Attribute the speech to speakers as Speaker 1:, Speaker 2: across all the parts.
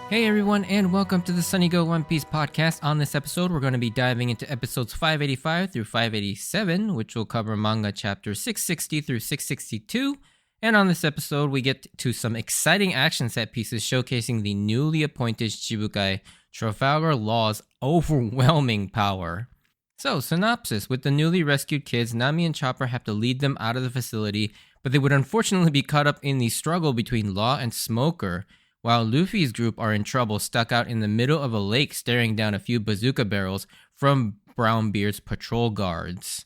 Speaker 1: Hey everyone, and welcome to the Sunny Go One Piece podcast. On this episode, we're going to be diving into episodes 585 through 587, which will cover manga chapters 660 through 662. And on this episode, we get to some exciting action set pieces showcasing the newly appointed Shibukai Trafalger Law's overwhelming power. So, synopsis. With the newly rescued kids, Nami and Chopper have to lead them out of the facility, but they would unfortunately be caught up in the struggle between Law and Smoker, while Luffy's group are in trouble, stuck out in the middle of a lake staring down a few bazooka barrels from Brownbeard's patrol guards.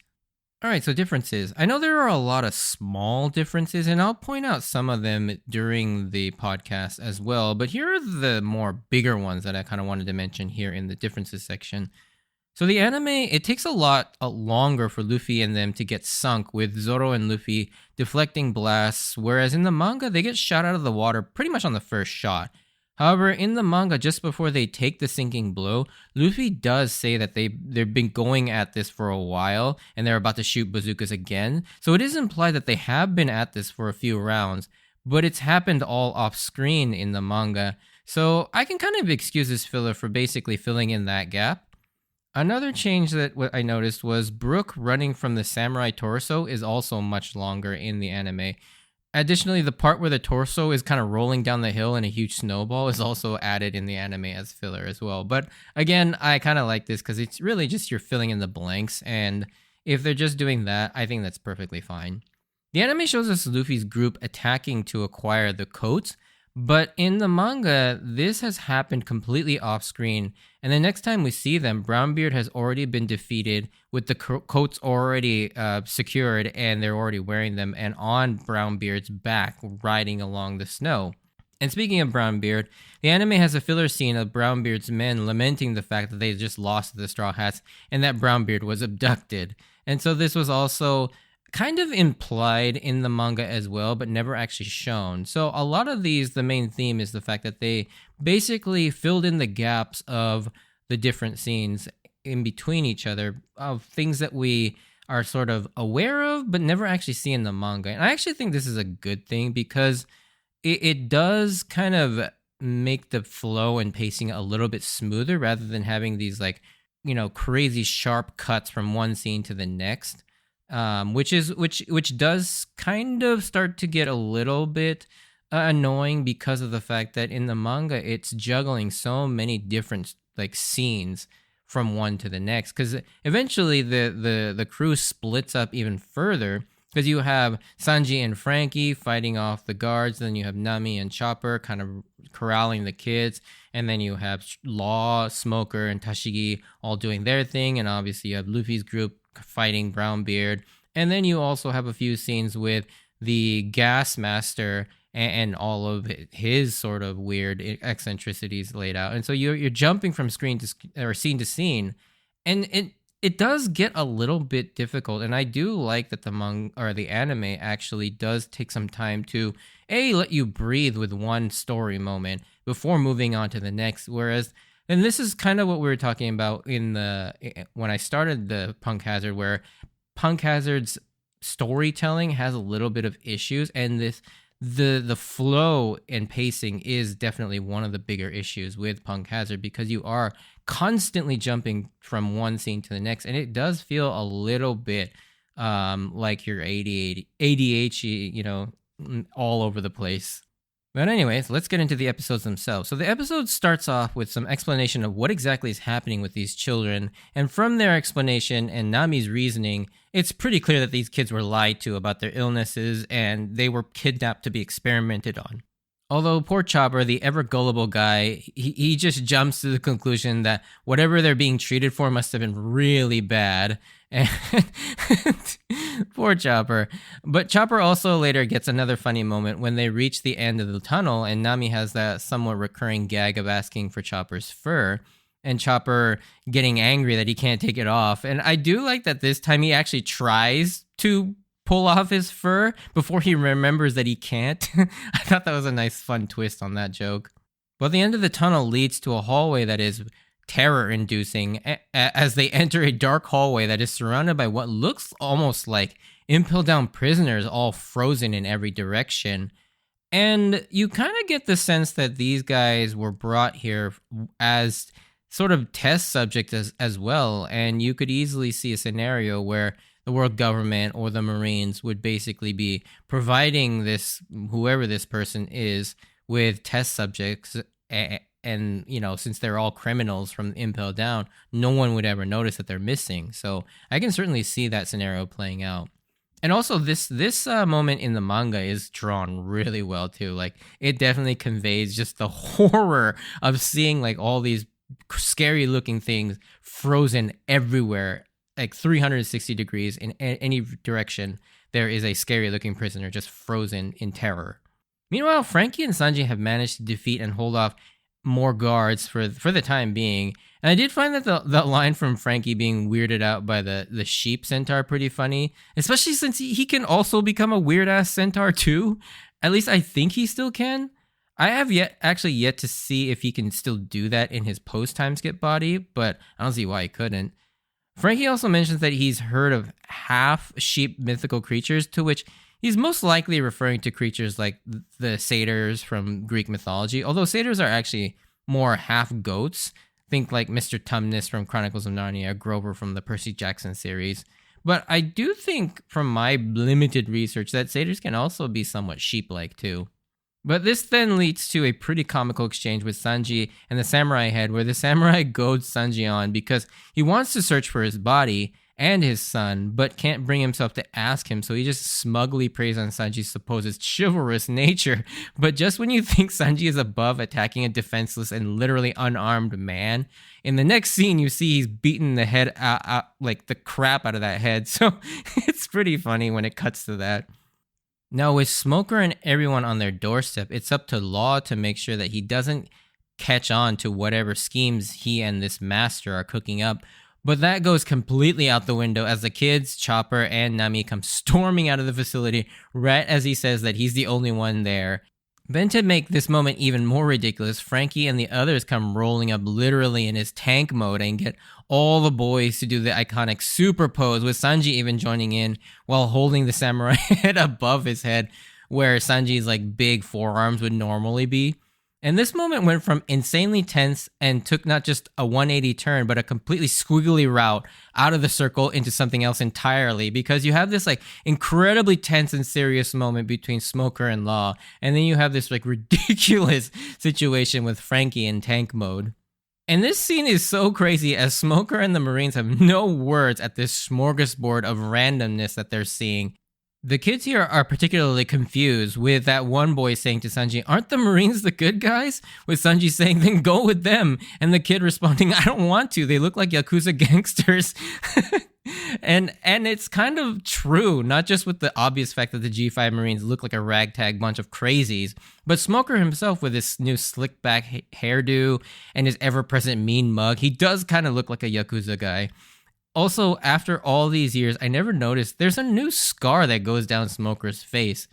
Speaker 1: Alright, so differences. I know there are a lot of small differences, and I'll point out some of them during the podcast as well, but here are the more bigger ones that I kind of wanted to mention here in the differences section. So the anime, it takes a lot longer for Luffy and them to get sunk, with Zoro and Luffy deflecting blasts, whereas in the manga, they get shot out of the water pretty much on the first shot. However, in the manga, just before they take the sinking blow, Luffy does say that they've been going at this for a while, and they're about to shoot bazookas again, so it is implied that they have been at this for a few rounds, but it's happened all off-screen in the manga, so I can kind of excuse this filler for basically filling in that gap. Another change that I noticed was Brook running from the samurai torso is also much longer in the anime. Additionally, the part where the torso is kind of rolling down the hill in a huge snowball is also added in the anime as filler as well. But again, I kind of like this because it's really just you're filling in the blanks, and if they're just doing that, I think that's perfectly fine. The anime shows us Luffy's group attacking to acquire the coats, but in the manga, this has happened completely off-screen, and the next time we see them, Brownbeard has already been defeated with the coats already secured, and they're already wearing them, and on Brownbeard's back, riding along the snow. And speaking of Brownbeard, the anime has a filler scene of Brownbeard's men lamenting the fact that they just lost the Straw Hats, and that Brownbeard was abducted. And so this was also kind of implied in the manga as well, but never actually shown. So a lot of these, the main theme is the fact that they basically filled in the gaps of the different scenes in between each other of things that we are sort of aware of, but never actually see in the manga. And I actually think this is a good thing because it does kind of make the flow and pacing a little bit smoother rather than having these crazy sharp cuts from one scene to the next. Which does kind of start to get a little bit annoying because of the fact that in the manga it's juggling so many different scenes from one to the next. Because eventually the crew splits up even further. Because you have Sanji and Frankie fighting off the guards, then you have Nami and Chopper kind of corralling the kids, and then you have Law, Smoker, and Tashigi all doing their thing, and obviously you have Luffy's group fighting Brownbeard, and then you also have a few scenes with the Gas Master and all of his sort of weird eccentricities laid out, and so you're jumping from scene to scene, and it does get a little bit difficult, and I do like that the anime actually does take some time to let you breathe with one story moment before moving on to the next. Whereas, and this is kind of what we were talking about when I started the Punk Hazard, where Punk Hazard's storytelling has a little bit of issues, and the flow and pacing is definitely one of the bigger issues with Punk Hazard because you are constantly jumping from one scene to the next, and it does feel a little bit like you're ADHD, all over the place. But anyways, let's get into the episodes themselves. So the episode starts off with some explanation of what exactly is happening with these children, and from their explanation and Nami's reasoning, it's pretty clear that these kids were lied to about their illnesses and they were kidnapped to be experimented on. Although poor Chopper, the ever-gullible guy, he just jumps to the conclusion that whatever they're being treated for must have been really bad. And poor Chopper. But Chopper also later gets another funny moment when they reach the end of the tunnel and Nami has that somewhat recurring gag of asking for Chopper's fur, and Chopper getting angry that he can't take it off. And I do like that this time he actually tries to pull off his fur before he remembers that he can't. I thought that was a nice fun twist on that joke. But the end of the tunnel leads to a hallway that is terror-inducing as they enter a dark hallway that is surrounded by what looks almost like impaled down prisoners all frozen in every direction. And you kind of get the sense that these guys were brought here as sort of test subjects as well. And you could easily see a scenario where the world government or the Marines would basically be providing this, whoever this person is, with test subjects. And since they're all criminals from Impel down, no one would ever notice that they're missing. So I can certainly see that scenario playing out. And also, this moment in the manga is drawn really well too. Like, it definitely conveys just the horror of seeing like all these scary looking things frozen everywhere, like 360 degrees in any direction. There is a scary looking prisoner just frozen in terror. Meanwhile, Frankie and Sanji have managed to defeat and hold off more guards for the time being. And I did find that the line from Frankie being weirded out by the sheep centaur pretty funny, especially since he can also become a weird ass centaur too. At least I think he still can. I have yet to see if he can still do that in his post time skip body, but I don't see why he couldn't. Frankie also mentions that he's heard of half sheep mythical creatures, to which he's most likely referring to creatures like the satyrs from Greek mythology, although satyrs are actually more half goats. Think like Mr. Tumnus from Chronicles of Narnia, Grover from the Percy Jackson series. But I do think, from my limited research, that satyrs can also be somewhat sheep-like too. But this then leads to a pretty comical exchange with Sanji and the samurai head, where the samurai goads Sanji on because he wants to search for his body and his son, but can't bring himself to ask him, so he just smugly preys on Sanji's supposed chivalrous nature. But just when you think Sanji is above attacking a defenseless and literally unarmed man, in the next scene you see he's beating the head out like the crap out of that head, so it's pretty funny when it cuts to that. Now, with Smoker and everyone on their doorstep, it's up to Law to make sure that he doesn't catch on to whatever schemes he and this master are cooking up. But that goes completely out the window as the kids, Chopper, and Nami come storming out of the facility right as he says that he's the only one there. Then to make this moment even more ridiculous, Frankie and the others come rolling up literally in his tank mode and get all the boys to do the iconic super pose, with Sanji even joining in while holding the samurai head above his head, where Sanji's like big forearms would normally be. And this moment went from insanely tense and took not just a 180 turn, but a completely squiggly route out of the circle into something else entirely, because you have this like incredibly tense and serious moment between Smoker and Law, and then you have this like ridiculous situation with Frankie in tank mode. And this scene is so crazy as Smoker and the Marines have no words at this smorgasbord of randomness that they're seeing. The kids here are particularly confused, with that one boy saying to Sanji, "Aren't the Marines the good guys?" With Sanji saying, "Then go with them." And the kid responding, "I don't want to. They look like Yakuza gangsters." And it's kind of true, not just with the obvious fact that the G5 Marines look like a ragtag bunch of crazies, but Smoker himself with his new slick back hairdo and his ever-present mean mug, he does kind of look like a Yakuza guy. Also, after all these years, I never noticed there's a new scar that goes down Smoker's face.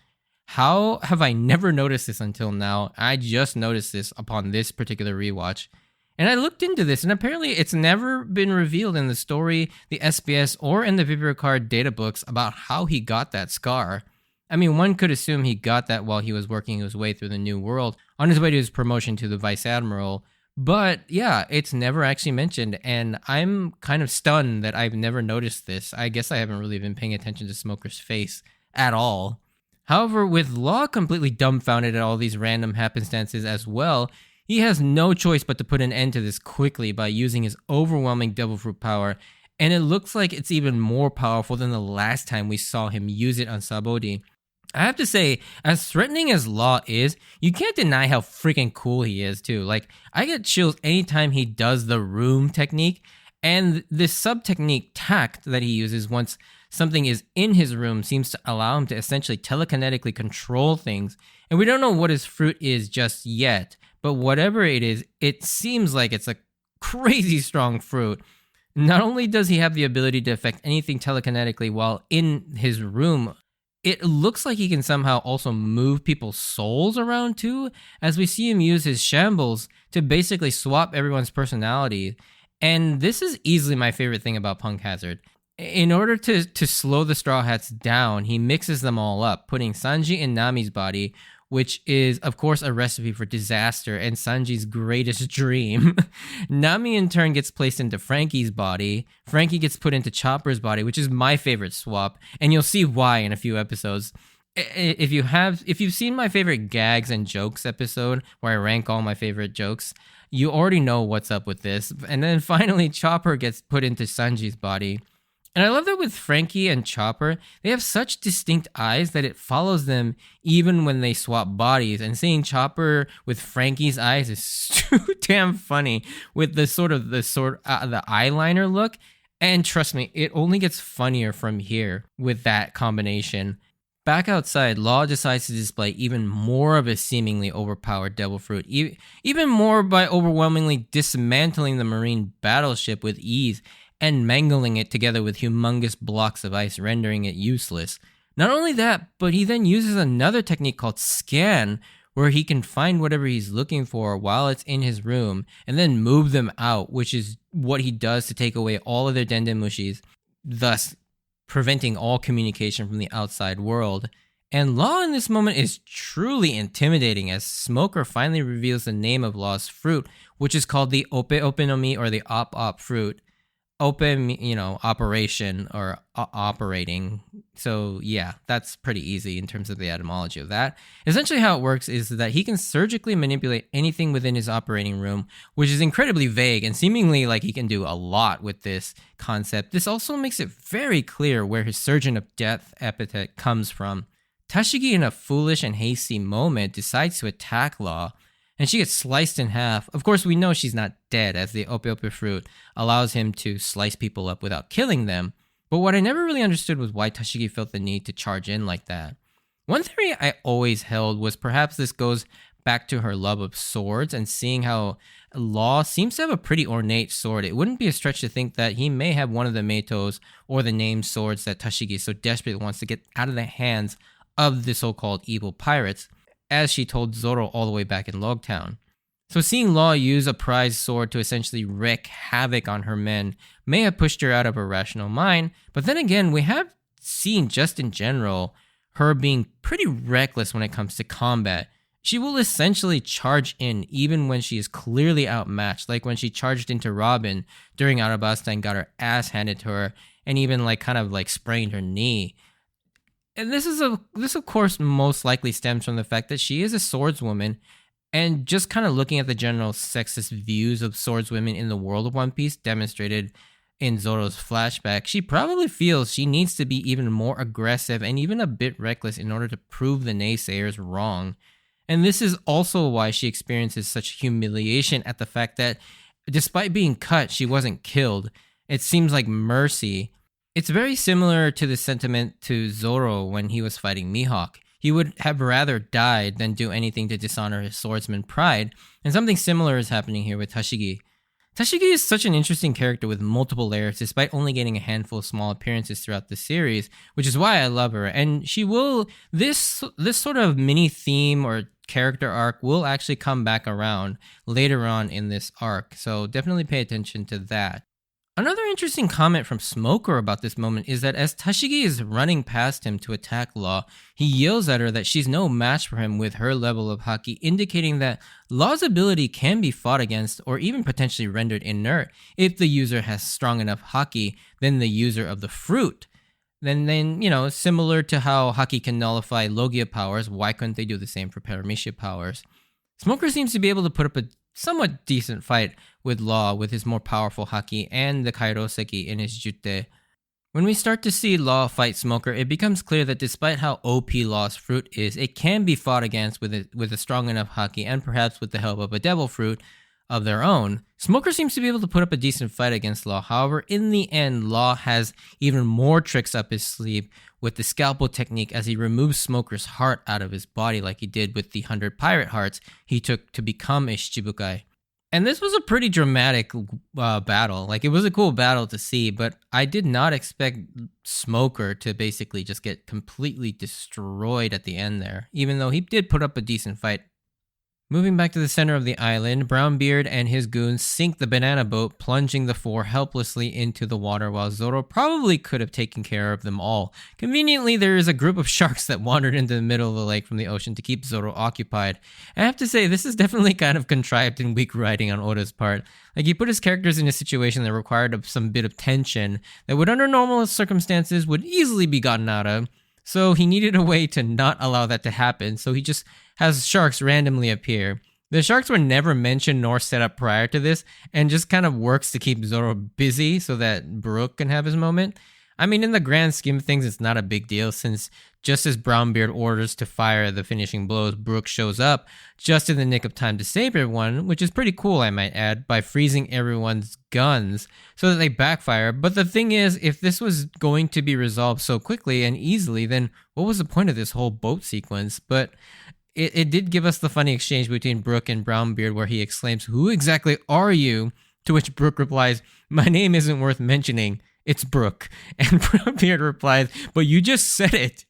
Speaker 1: How have I never noticed this until now? I just noticed this upon this particular rewatch. And I looked into this, and apparently it's never been revealed in the story, the SBS, or in the Vibrio Card data books about how he got that scar. I mean, one could assume he got that while he was working his way through the New World, on his way to his promotion to the Vice Admiral. But yeah, it's never actually mentioned, and I'm kind of stunned that I've never noticed this. I guess I haven't really been paying attention to Smoker's face at all. However, with Law completely dumbfounded at all these random happenstances as well, he has no choice but to put an end to this quickly by using his overwhelming Devil Fruit power, and it looks like it's even more powerful than the last time we saw him use it on Sabaody. I have to say, as threatening as Law is, you can't deny how freaking cool he is too. Like, I get chills anytime he does the room technique, and this sub-technique tact that he uses once something is in his room seems to allow him to essentially telekinetically control things. And we don't know what his fruit is just yet, but whatever it is, it seems like it's a crazy strong fruit. Not only does he have the ability to affect anything telekinetically while in his room, it looks like he can somehow also move people's souls around too, as we see him use his shambles to basically swap everyone's personality. And this is easily my favorite thing about Punk Hazard. In order to slow the Straw Hats down, he mixes them all up, putting Sanji in Nami's body which is, of course, a recipe for disaster and Sanji's greatest dream. Nami, in turn, gets placed into Frankie's body. Frankie gets put into Chopper's body, which is my favorite swap, and you'll see why in a few episodes. If you've seen my favorite gags and jokes episode, where I rank all my favorite jokes, you already know what's up with this. And then finally, Chopper gets put into Sanji's body. And I love that with Frankie and Chopper, they have such distinct eyes that it follows them even when they swap bodies. And seeing Chopper with Frankie's eyes is too damn funny with the eyeliner look. And trust me, it only gets funnier from here with that combination. Back outside, Law decides to display even more of his seemingly overpowered devil fruit, even more by overwhelmingly dismantling the marine battleship with ease and mangling it together with humongous blocks of ice, rendering it useless. Not only that, but he then uses another technique called scan, where he can find whatever he's looking for while it's in his room, and then move them out, which is what he does to take away all of their dendemushis, thus preventing all communication from the outside world. And Law in this moment is truly intimidating as Smoker finally reveals the name of Law's fruit, which is called the Ope Ope no Mi, or the Op Op fruit. Ope, operation or operating. So yeah, that's pretty easy in terms of the etymology of that. Essentially how it works is that he can surgically manipulate anything within his operating room, which is incredibly vague and seemingly like he can do a lot with this concept. This also makes it very clear where his Surgeon of Death epithet comes from. Tashigi, in a foolish and hasty moment, decides to attack Law, and she gets sliced in half. Of course, we know she's not dead, as the Ope Ope fruit allows him to slice people up without killing them. But what I never really understood was why Tashigi felt the need to charge in like that. One theory I always held was perhaps this goes back to her love of swords, and seeing how Law seems to have a pretty ornate sword, it wouldn't be a stretch to think that he may have one of the Meitos or the named swords that Tashigi so desperately wants to get out of the hands of the so-called evil pirates, as she told Zoro all the way back in Logtown. So seeing Law use a prized sword to essentially wreak havoc on her men may have pushed her out of her rational mind, but then again, we have seen just in general her being pretty reckless when it comes to combat. She will essentially charge in even when she is clearly outmatched, like when she charged into Robin during Arabasta and got her ass handed to her, and even kind of sprained her knee. And this of course most likely stems from the fact that she is a swordswoman, and just kind of looking at the general sexist views of swordswomen in the world of One Piece demonstrated in Zoro's flashback, she probably feels she needs to be even more aggressive and even a bit reckless in order to prove the naysayers wrong. And this is also why she experiences such humiliation at the fact that despite being cut, she wasn't killed. It seems like mercy. It's very similar to the sentiment to Zoro when he was fighting Mihawk. He would have rather died than do anything to dishonor his swordsman pride, and something similar is happening here with Tashigi. Tashigi is such an interesting character with multiple layers despite only getting a handful of small appearances throughout the series, which is why I love her. And she will, this sort of mini theme or character arc will actually come back around later on in this arc, so definitely pay attention to that. Another interesting comment from Smoker about this moment is that as Tashigi is running past him to attack Law, he yells at her that she's no match for him with her level of haki, indicating that Law's ability can be fought against or even potentially rendered inert if the user has strong enough haki than the user of the fruit. Then, similar to how haki can nullify Logia powers, why couldn't they do the same for Paramecia powers? Smoker seems to be able to put up a somewhat decent fight with Law with his more powerful haki and the Kairoseki in his Jute. When we start to see Law fight Smoker, it becomes clear that despite how OP Law's fruit is, it can be fought against with a strong enough haki and perhaps with the help of a devil fruit of their own. Smoker seems to be able to put up a decent fight against Law. However, in the end, Law has even more tricks up his sleeve with the scalpel technique as he removes Smoker's heart out of his body like he did with the 100 pirate hearts he took to become a Shichibukai. And this was a pretty dramatic battle. It was a cool battle to see, but I did not expect Smoker to basically just get completely destroyed at the end there, even though he did put up a decent fight. Moving back to the center of the island, Brownbeard and his goons sink the banana boat, plunging the four helplessly into the water while Zoro probably could have taken care of them all. Conveniently, there is a group of sharks that wandered into the middle of the lake from the ocean to keep Zoro occupied. I have to say, this is definitely kind of contrived and weak writing on Oda's part. Like, he put his characters in a situation that required some bit of tension that would, under normal circumstances, would easily be gotten out of. So he needed a way to not allow that to happen, so he just has sharks randomly appear. The sharks were never mentioned nor set up prior to this, and just kind of works to keep Zoro busy so that Brook can have his moment. I mean, in the grand scheme of things, it's not a big deal, since just as Brownbeard orders to fire the finishing blows, Brook shows up just in the nick of time to save everyone, which is pretty cool, I might add, by freezing everyone's guns so that they backfire. But the thing is, if this was going to be resolved so quickly and easily, then what was the point of this whole boat sequence? But it did give us the funny exchange between Brook and Brownbeard where he exclaims, "Who exactly are you?" To which Brook replies, "My name isn't worth mentioning. It's Brook." And Brownbeard replies, "But you just said it."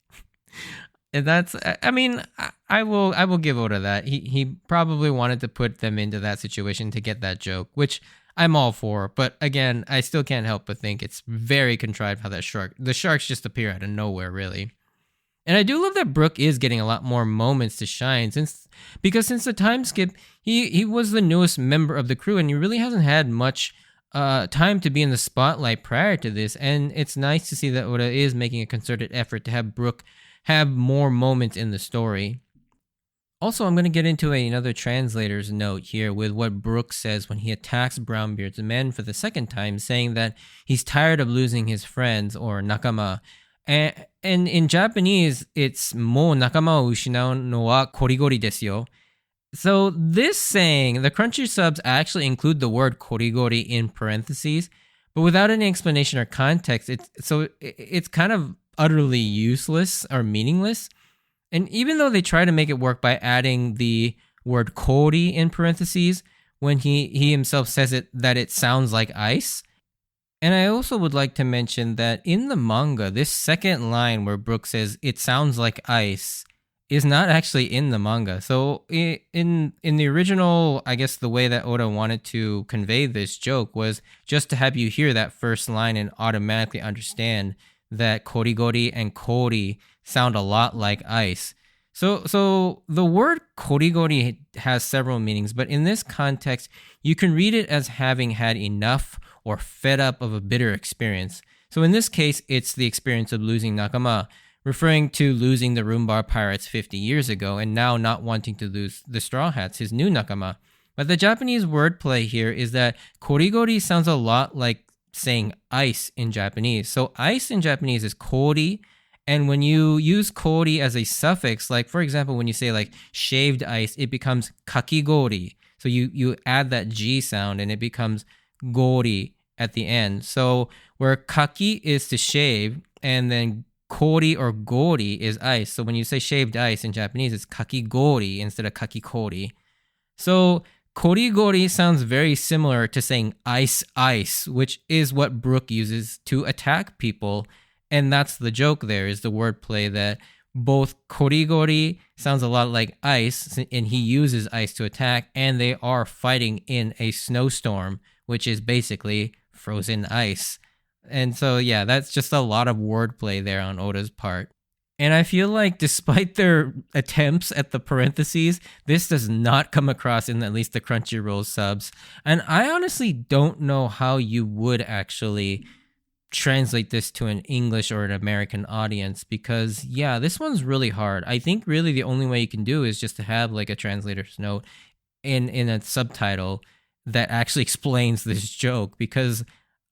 Speaker 1: And that's, I mean, I will give Oda that. He probably wanted to put them into that situation to get that joke, which I'm all for. But again, I still can't help but think it's very contrived how the sharks just appear out of nowhere, really. And I do love that Brook is getting a lot more moments to shine because since the time skip, he was the newest member of the crew and he really hasn't had much time to be in the spotlight prior to this. And it's nice to see that Oda is making a concerted effort to have Brook have more moments in the story. Also, I'm going to get into another translator's note here with what Brook says when he attacks Brownbeard's men for the second time, saying that he's tired of losing his friends, or nakama. And in Japanese, it's mo nakama o ushinau no wa korigori desu yo. So this saying, the Crunchy subs actually include the word korigori in parentheses, but without any explanation or context, it's kind of utterly useless or meaningless. And even though they try to make it work by adding the word kori in parentheses, when he himself says that it sounds like ice. And I also would like to mention that in the manga, this second line where Brook says, "It sounds like ice," is not actually in the manga. So in the original, I guess the way that Oda wanted to convey this joke was just to have you hear that first line and automatically understand that korigori and kori sound a lot like ice. So the word korigori has several meanings, but in this context, you can read it as having had enough or fed up of a bitter experience. So in this case, it's the experience of losing nakama, referring to losing the Rumbar pirates 50 years ago and now not wanting to lose the Straw Hats, his new nakama. But the Japanese wordplay here is that korigori sounds a lot like saying ice in Japanese. So ice in Japanese is kori, and when you use kori as a suffix, like for example, when you say like shaved ice, it becomes kakigori. So you add that G sound and it becomes gori at the end. So where kaki is to shave and then kori or gori is ice. So when you say shaved ice in Japanese, it's kakigori instead of kakikori. So korigori sounds very similar to saying ice, which is what Brook uses to attack people. And that's the joke there, is the wordplay that both korigori sounds a lot like ice, and he uses ice to attack, and they are fighting in a snowstorm, which is basically frozen ice. And so, yeah, that's just a lot of wordplay there on Oda's part. And I feel like despite their attempts at the parentheses, this does not come across in at least the Crunchyroll subs. And I honestly don't know how you would actually translate this to an English or an American audience, because, yeah, this one's really hard. I think really the only way you can do is just to have like a translator's note in a subtitle that actually explains this joke, because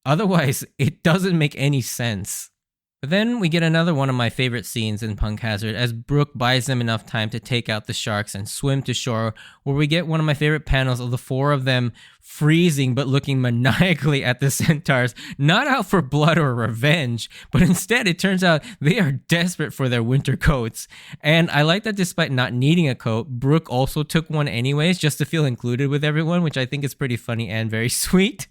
Speaker 1: otherwise it doesn't make any sense. But then we get another one of my favorite scenes in Punk Hazard as Brook buys them enough time to take out the sharks and swim to shore, where we get one of my favorite panels of the four of them freezing but looking maniacally at the centaurs, not out for blood or revenge, but instead it turns out they are desperate for their winter coats. And I like that despite not needing a coat, Brook also took one anyways just to feel included with everyone, which I think is pretty funny and very sweet.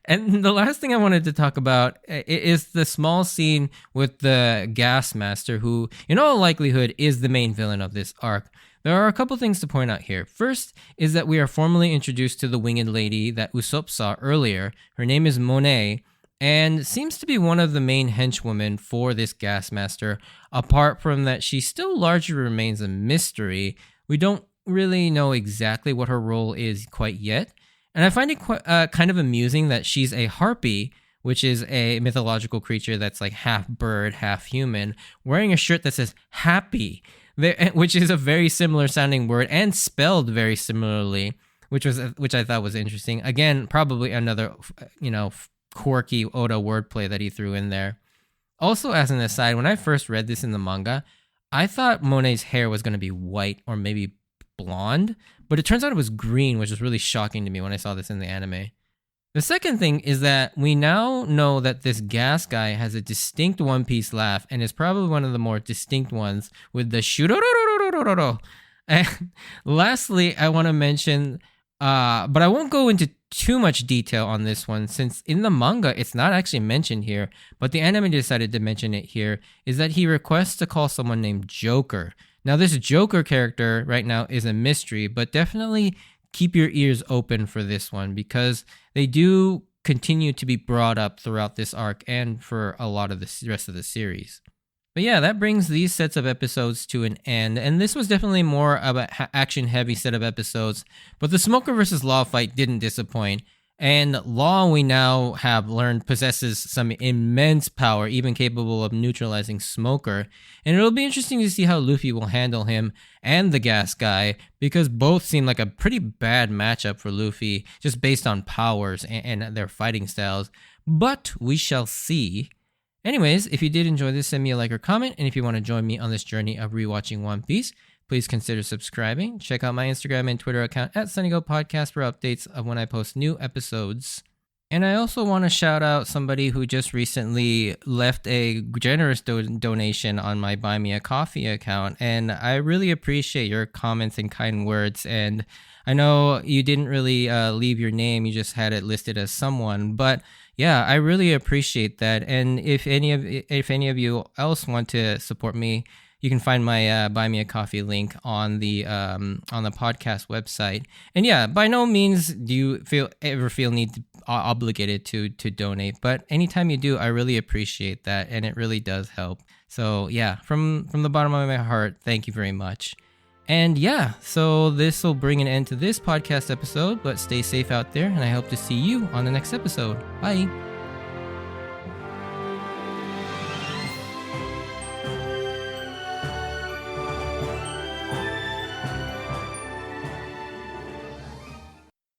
Speaker 1: And the last thing I wanted to talk about is the small scene with the gas master, who in all likelihood is the main villain of this arc. There are a couple things to point out here. First is that we are formally introduced to the winged lady that Usopp saw earlier. Her name is Monet, and seems to be one of the main henchwomen for this gas master. Apart from that, she still largely remains a mystery. We don't really know exactly what her role is quite yet. And I find it quite, kind of amusing that she's a harpy, which is a mythological creature that's like half bird, half human, wearing a shirt that says happy, which is a very similar sounding word and spelled very similarly, which I thought was interesting. Again, probably another, quirky Oda wordplay that he threw in there. Also, as an aside, when I first read this in the manga, I thought Monet's hair was going to be white or maybe blonde, but it turns out it was green, which was really shocking to me when I saw this in the anime. The second thing is that we now know that this gas guy has a distinct One Piece laugh and is probably one of the more distinct ones with the shurorororororo. And lastly, I want to mention, but I won't go into too much detail on this one since in the manga it's not actually mentioned here, but the anime decided to mention it here, is that he requests to call someone named Joker. Now this Joker character right now is a mystery, but definitely keep your ears open for this one because they do continue to be brought up throughout this arc and for a lot of the rest of the series. But yeah, that brings these sets of episodes to an end, and this was definitely more of an action-heavy set of episodes, but the Smoker versus Law fight didn't disappoint, and Law, we now have learned, possesses some immense power, even capable of neutralizing Smoker, and it'll be interesting to see how Luffy will handle him and the gas guy, because both seem like a pretty bad matchup for Luffy, just based on powers and their fighting styles, but we shall see. Anyways, if you did enjoy this, send me a like or comment, and if you want to join me on this journey of rewatching One Piece, please consider subscribing. Check out my Instagram and Twitter account at SunnyGo Podcast for updates of when I post new episodes. And I also want to shout out somebody who just recently left a generous donation on my Buy Me a Coffee account, and I really appreciate your comments and kind words. And I know you didn't really leave your name, you just had it listed as someone, but yeah, I really appreciate that. And if any of you else want to support me, you can find my Buy Me a Coffee link on the podcast website. And yeah, by no means do you ever feel obligated to donate, but anytime you do, I really appreciate that, and it really does help. So yeah, from the bottom of my heart, thank you very much. And yeah, so this will bring an end to this podcast episode, but stay safe out there, and I hope to see you on the next episode. Bye!